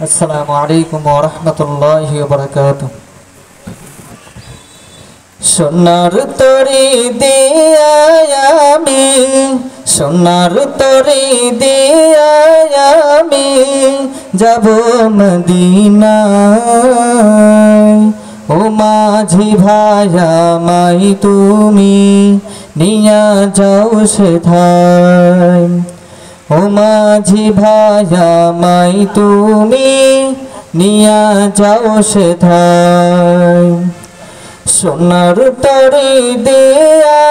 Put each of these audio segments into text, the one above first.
আসসালামু আলাইকুম ওয়া রাহমাতুল্লাহি ওয়া বারাকাতুহু। সোনার তরি দিয়া আমি, সোনার তরি দিয়া আমি যাব মদিনায়। ও মাঝি ভায়া মাই তুমি নিয়া যাও সেথায়। ও মাঝি ভায়া মাই তুমি নিয়া যাও সেথায়। সোনার তরি দিয়া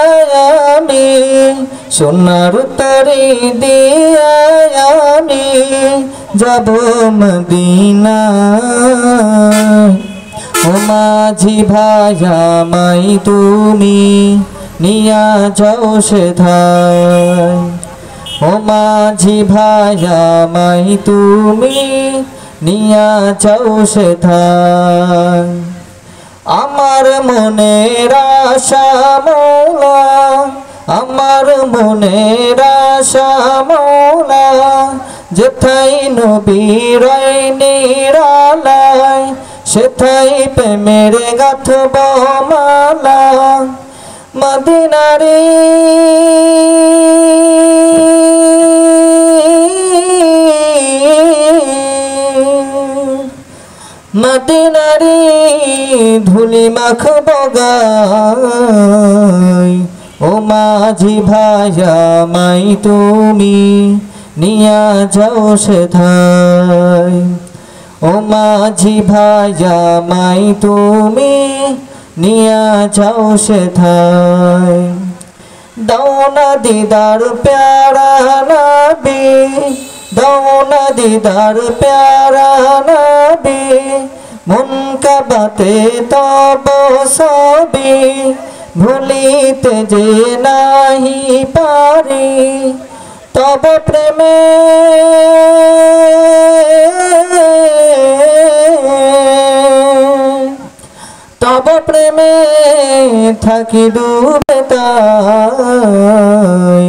আমি, সোনার তরি দিয়া আমি যাব মদিনায়। ও মাঝি ভায়া মাই তুমি নিয়া যাও সেথায়। ও মাঝি ভায়া মাই তুমি নিয়া যাও সেথায়। আমার মনের আশা মৌলা, আমার মনের আশা মৌলা, যেথায় নবীর নিরালায় সেথায় প্রেমের গাঁথব মালা। মদিনারে মদিনারে ধুলি মাখব গায়। ও মাঝি ভায়া মাই তুমি নিয়া যাও সেথায়। ও মাঝি ভায়া মাই তুমি নিয়া যাও সেথায়। দাও না দিদার প্যারা নবী, দাও না দিদার প্যারা নবী, মন কাবাতে তব ছবি ভুলিতে যে নাহি পারি। তব প্রেমে তব প্রেমে থাকি ডুবে তাই।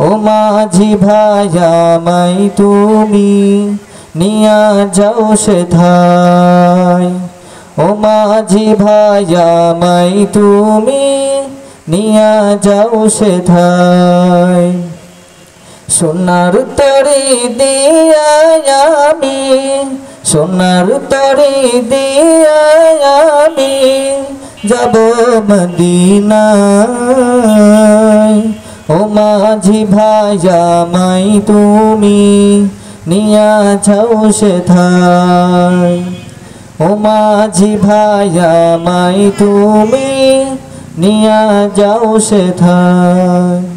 ও মাঝি ভায়া মাই তুমি নিয়া যাও সেথায়। ও মাঝি ভায়া মাই তুমি নিয়া যাও সেথায়। সোনার তরি দিয়া আমি, সোনার তরি দিয়া আমি যাব মদিনায়। ও মাঝি ভায়া মাই তুমি নিয়া যাও সেথায়। ও মাঝি ভায়া মাই তুমি নিয়া যাও সেথায়।